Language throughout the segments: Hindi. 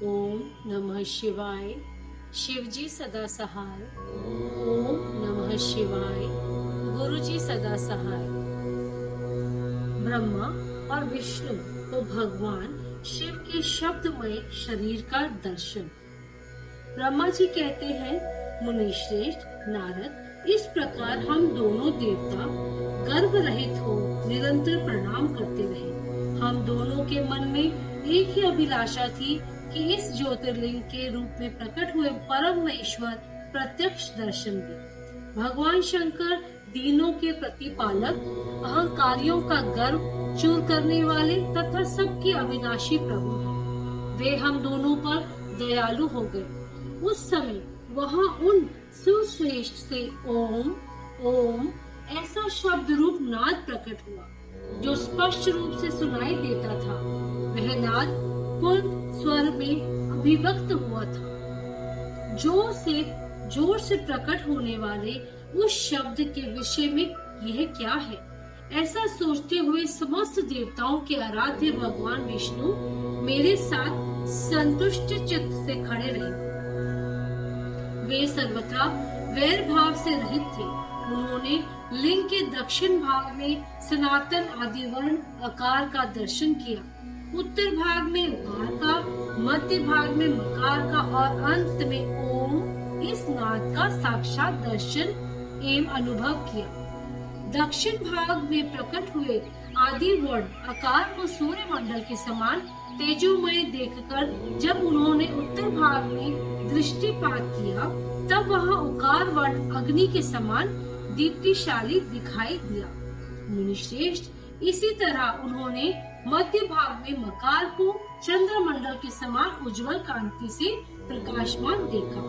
ओम नमः शिवाय। शिवजी सदा सहाय। ओम नमः शिवाय। गुरुजी सदा सहाय। ब्रह्मा और विष्णु को भगवान शिव के शब्दमय शरीर का दर्शन। ब्रह्मा जी कहते हैं, मुनिश्रेष्ठ नारद, इस प्रकार हम दोनों देवता गर्भ रहित हो निरंतर प्रणाम करते रहे। हम दोनों के मन में एक ही अभिलाषा थी कि इस ज्योतिर्लिंग के रूप में प्रकट हुए परम ईश्वर प्रत्यक्ष दर्शन दे। भगवान शंकर दीनों के प्रतिपालक, अहंकारियों का गर्व चूर करने वाले तथा सबके अविनाशी प्रभु हैं। वे हम दोनों पर दयालु हो गए। उस समय वहाँ उन सुश्रेष्ठ से ओम ओम ऐसा शब्द रूप नाद प्रकट हुआ, जो स्पष्ट रूप से सुनाई देता था। वह नाद पूर्ण स्वर में अभिव्यक्त हुआ था। जोर से प्रकट होने वाले उस शब्द के विषय में यह क्या है, ऐसा सोचते हुए समस्त देवताओं के आराध्य भगवान विष्णु मेरे साथ संतुष्ट चित्त से खड़े रहे। वे सर्वथा वैर भाव से रहित थे। उन्होंने लिंग के दक्षिण भाग में सनातन आदिवर्ण आकार का दर्शन किया, उत्तर भाग में उकार का, मध्य भाग में मकार का और अंत में ओम इस नाद का साक्षात दर्शन एवं अनुभव किया। दक्षिण भाग में प्रकट हुए आदि वर्ण आकार को सूर्य मंडल के समान तेजोमय देखकर जब उन्होंने उत्तर भाग में दृष्टिपात किया, तब वहाँ उकार वर्ण अग्नि के समान दीप्तिशाली दिखाई दिया। मुनिश्रेष्ठ, इसी तरह उन्होंने मध्य भाग में मकार को चंद्रमंडल के समान उज्जवल कांति से प्रकाशमान देखा।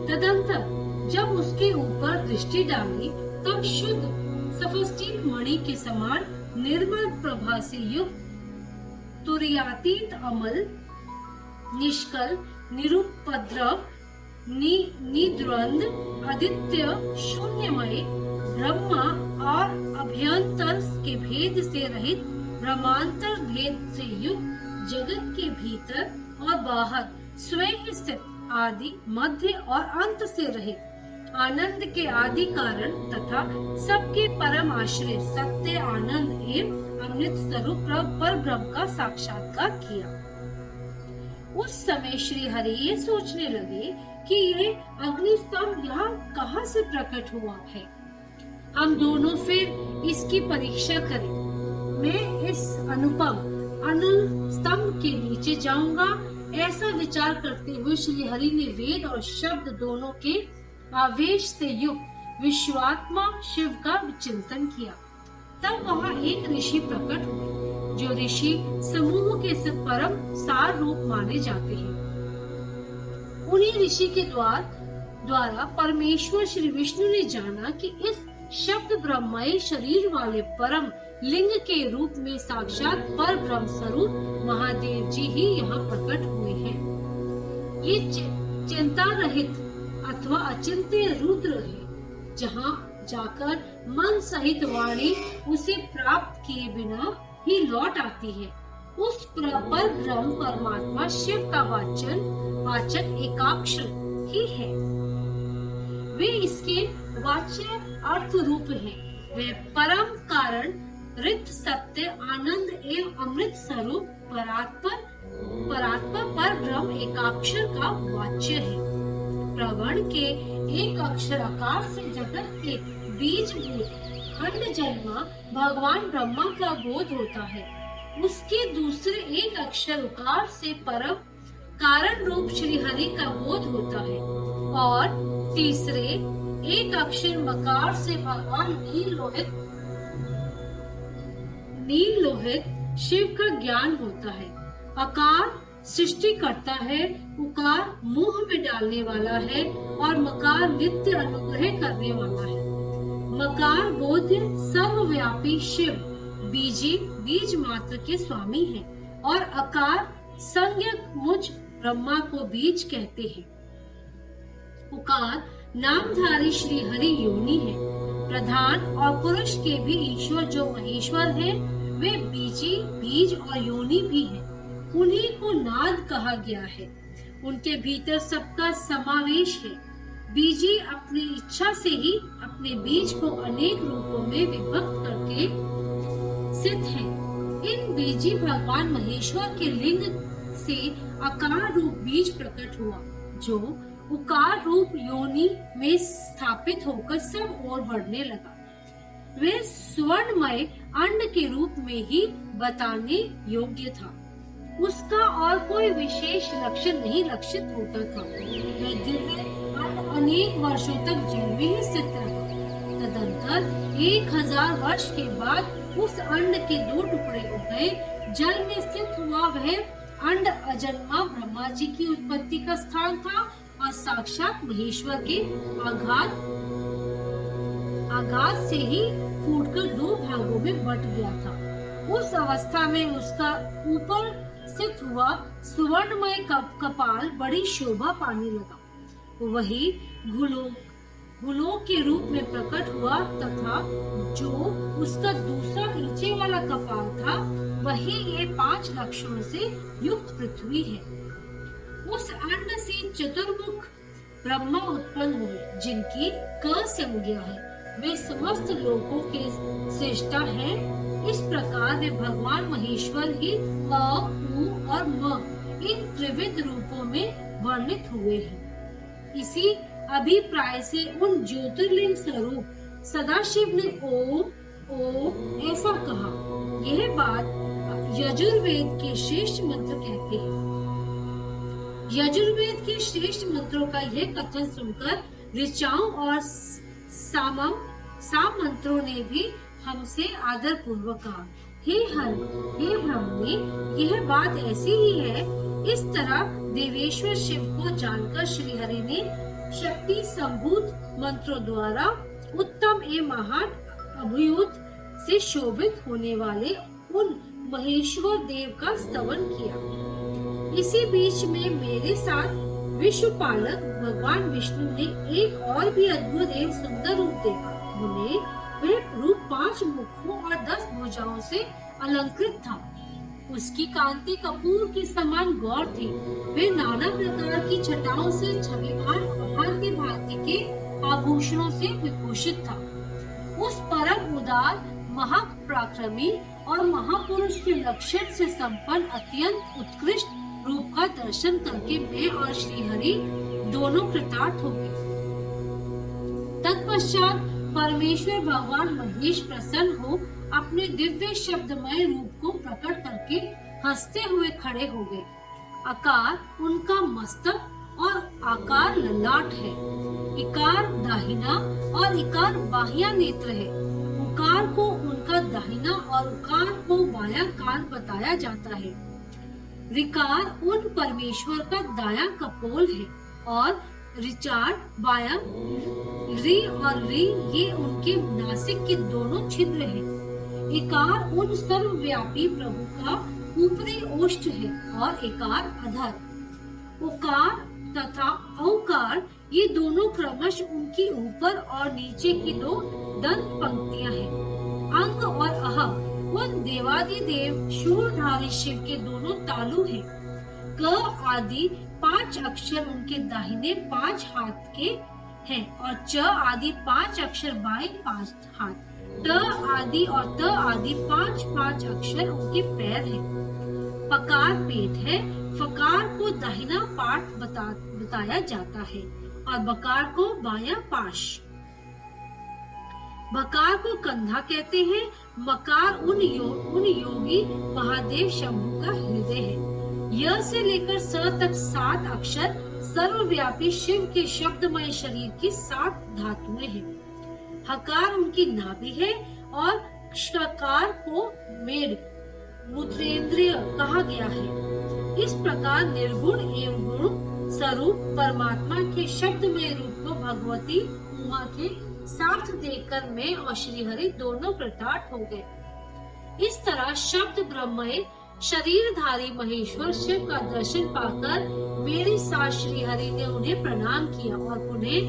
तदंतर जब उसके ऊपर दृष्टि डाली, तब शुद्ध सफस्टिक मणि के समान निर्मल प्रभा से युक्त तुर्यातीत अमल, निष्कल, निरुपद्रव, निद्वंद, आदित्य, शून्यमय, ब्रह्मा और अभ्यंतर के भेद से रहित, ब्रह्मांतर भेद से युक्त, जगत के भीतर और बाहर स्वयं स्थित, आदि मध्य और अंत से रहित, आनंद के आदि कारण तथा सबके परम आश्रय सत्य आनंद एवं अमृत स्वरूप पर ब्रह्म का साक्षात्कार किया। उस समय श्री हरि ये सोचने लगे कि ये अग्निस्तंभ यहाँ कहाँ से प्रकट हुआ है। हम दोनों फिर इसकी परीक्षा करें। मैं इस अनुपम अनल स्तंभ के नीचे जाऊंगा, ऐसा विचार करते हुए श्री हरि ने वेद और शब्द दोनों के आवेश से युक्त विश्वात्मा शिव का चिंतन किया। तब वहाँ एक ऋषि प्रकट हुए, जो ऋषि समूह के परम सार रूप माने जाते हैं। उन्हीं ऋषि के द्वारा परमेश्वर श्री विष्णु ने जाना कि इस शब्द ब्रह्ममय शरीर वाले परम लिंग के रूप में साक्षात पर ब्रह्म स्वरूप महादेव जी ही यहाँ प्रकट हुए हैं। ये चिंता रहित अथवा अचिंत्य रुद्र है, जहाँ जाकर मन सहित वाणी उसे प्राप्त किए बिना ही लौट आती है। उस पर ब्रह्म परमात्मा शिव का वाचक एकाक्षर ही है। वे इसके वाच्य अर्थ रूप है। वे परम कारण रित सत्य आनंद एवं अमृत स्वरूप परात्पर पर ब्रह्म एकाक्षर का वाच्य है। प्रवण के एक अक्षर आकार से जगत के बीजभूत खंड जन्मा भगवान ब्रह्मा का बोध होता है। उसके दूसरे एक अक्षर उकार से परम कारण रूप श्री हरि का बोध होता है और तीसरे एक अक्षर मकार से भगवान नील लोहित शिव का ज्ञान होता है। अकार सृष्टि करता है, उकार मुंह में डालने वाला है और मकार नित्य अनुग्रह करने वाला है। मकार बोध्य सर्वव्यापी शिव बीज मात्र के स्वामी है और अकार संज्ञक मुझ ब्रह्मा को बीज कहते हैं। उकार नामधारी श्री हरि योनि है। प्रधान और पुरुष के भी ईश्वर जो महेश्वर है, वे बीज और योनि भी है। उन्हीं को नाद कहा गया है। उनके भीतर सबका समावेश है। बीजी अपनी इच्छा से ही अपने बीज को अनेक रूपों में विभक्त करके स्थित है। इन बीजी भगवान महेश्वर के लिंग से आकार रूप बीज प्रकट हुआ, जो उकार रूप योनि में स्थापित होकर सब ओर बढ़ने लगा। वे स्वर्णमय अंड के रूप में ही बताने योग्य था। उसका और कोई विशेष लक्षण नहीं लक्षित होता था। वह दिव्य अंड अनेक वर्षों तक जल में ही स्थित रहा। तदंतर 1000 वर्ष के बाद उस अंड के 2 टुकड़े हो गए। जल में स्थित हुआ वह अंड अजन्मा ब्रह्मा जी की उत्पत्ति का स्थान था और साक्षात महेश्वर के आघात से ही फूटकर 2 भागों में बट गया था। उस अवस्था में उसका ऊपर स्थित हुआ सुवर्णमय कपाल बड़ी शोभा पाने लगा। वही भूलोक के रूप में प्रकट हुआ तथा जो उसका दूसरा नीचे वाला कपाल था वही ये 5 लक्षणों से युक्त पृथ्वी है। उस अंड से चतुर्मुख ब्रह्मा उत्पन्न हुए, जिनकी क संज्ञा है। वे समस्त लोकों के श्रेष्ठा हैं। इस प्रकार वे भगवान महेश्वर ही क, उ और म इन त्रिविध रूपों में वर्णित हुए हैं। इसी अभिप्राय से उन ज्योतिर्लिंग स्वरूप सदाशिव ने ओम ऐसा कहा। यह बात यजुर्वेद के श्रेष्ठ मंत्र कहते हैं। यजुर्वेद के श्रेष्ठ मंत्रों का यह कथन सुनकर ऋचाओं और साम मंत्रों ने भी हमसे आदर पूर्वक कहा, हे हर, हे ब्रह्मणे, यह बात ऐसी ही है। इस तरह देवेश्वर शिव को जानकर श्री हरि ने शक्ति संभूत मंत्रों द्वारा उत्तम एवं महान अभियुत से शोभित होने वाले उन महेश्वर देव का स्तवन किया। इसी बीच में मेरे साथ विश्व पालक भगवान विष्णु ने एक और भी अद्भुत एवं सुंदर रूप देखा। उन्हें वह रूप 5 मुखों और 10 भुजाओं से अलंकृत था। उसकी कांति कपूर के समान गौर थी। वे नाना प्रकार की छटाओं से छविवान भांति के आभूषणों से विभूषित था। उस परम उदार महापराक्रमी और महापुरुष के लक्षण से संपन्न अत्यंत उत्कृष्ट रूप का दर्शन करके मैं और श्री हरि दोनों कृतार्थ हो गए। तत्पश्चात परमेश्वर भगवान महेश प्रसन्न हो अपने दिव्य शब्दमय रूप को प्रकट करके हंसते हुए खड़े हो गए। आकार उनका मस्तक और आकार ललाट है। इकार दाहिना और इकार बाह्या नेत्र है। उकार को उनका दाहिना और उकार को बायां कान बताया जाता है। ऋकार उन परमेश्वर का दायां कपोल है और ऋचार बायां। रि और रि ये उनके नासिक के दोनों छिद्र हैं। इकार उन सर्वव्यापी प्रभु का ऊपरी ओष्ठ है और इकार अधर। उकार तथा औकार ये दोनों क्रमश उनकी ऊपर और नीचे की 2 दंत पंक्तियां हैं। अंग और अह उन देवादिदेव शूलधारी शिव के दोनों तालु हैं। क आदि 5 अक्षर उनके दाहिने 5 हाथ के हैं और च आदि 5 अक्षर बाएं 5 हाथ। ट आदि और त आदि 5 अक्षर उनके पैर हैं। पकार पेट है। फकार को दाहिना पार्ट बताया जाता है और बकार को बायां पाश। बकार को कंधा कहते हैं। मकार उन योगी महादेव शंभु का हृदय है। य से लेकर स तक 7 अक्षर सर्वव्यापी शिव के शब्दमय शरीर की 7 धातुएं हैं। हकार उनकी नाभि है और षकार को मेड मूत्रेंद्रिय कहा गया है। इस प्रकार निर्गुण एवं गुण स्वरूप परमात्मा के शब्दमय रूप को भगवती उमा के साथ देखकर मैं और श्री हरि दोनों कृतार्थ हो गए। इस तरह शब्द ब्रह्ममय शरीरधारी महेश्वर शिव का दर्शन पाकर मेरे साथ श्री हरि ने उन्हें प्रणाम किया और उन्हें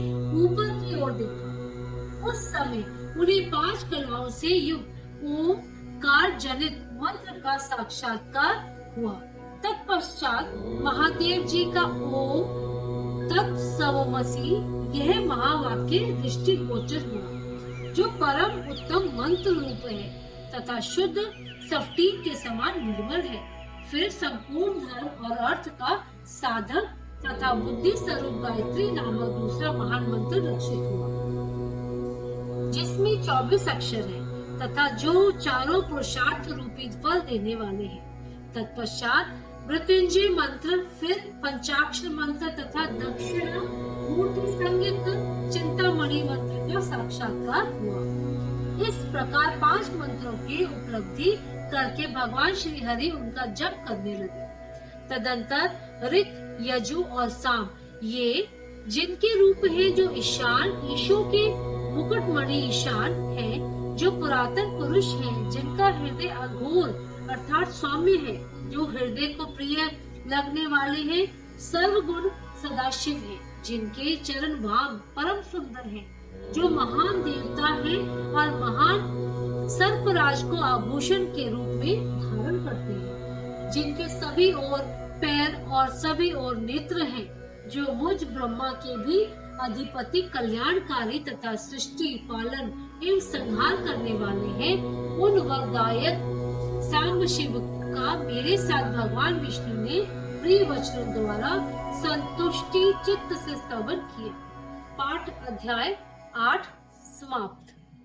ऊपर की ओर देखा। उस समय उन्हें 5 कलाओं से युक्त ओमकार जनित मंत्र का साक्षात्कार हुआ। तत्पश्चात तत्पश्चात महादेव जी का ओम तत्सवमसि यह महावाक्य दृष्टिगोचर हुआ, जो परम उत्तम मंत्र रूप है तथा शुद्ध स्फटिक के समान निर्मल है। फिर संपूर्ण धर्म और अर्थ का साधक तथा बुद्धि स्वरूप गायत्री नामक दूसरा महान मंत्र रक्षित हुआ, जिसमें 24 अक्षर है तथा जो चारों पुरुषार्थ रूपी फल देने वाले हैं। तत्पश्चात मृत्युंजय मंत्र, फिर पंचाक्षर मंत्र तथा दक्षिणा मूर्ति संयुक्त चिंतामणि मंत्र का साक्षात्कार हुआ। इस प्रकार 5 मंत्रों की उपलब्धि करके भगवान श्री हरि उनका जप करने लगे। तदंतर ऋक, यजु और साम ये जिनके रूप हैं, जो ईशान ईशो के मुकुटमणि ईशान है, जो पुरातन पुरुष हैं, जिनका हृदय अघोर अर्थात सौम्य है, जो हृदय को प्रिय लगने वाले हैं, सर्वगुण सदाशिव है, जिनके चरण भाग परम सुंदर हैं, जो महान देवता है और महान सर्पराज को आभूषण के रूप में धारण करते हैं, जिनके सभी ओर पैर और सभी ओर नेत्र हैं, जो मुझ ब्रह्मा के भी अधिपति कल्याणकारी तथा सृष्टि पालन एवं संहार करने वाले हैं, उन वरदायक सांब शिव का मेरे साथ भगवान विष्णु ने प्रिय वचनों द्वारा संतुष्टि चित्त से स्तवन किया। पाठ अध्याय 8 समाप्त।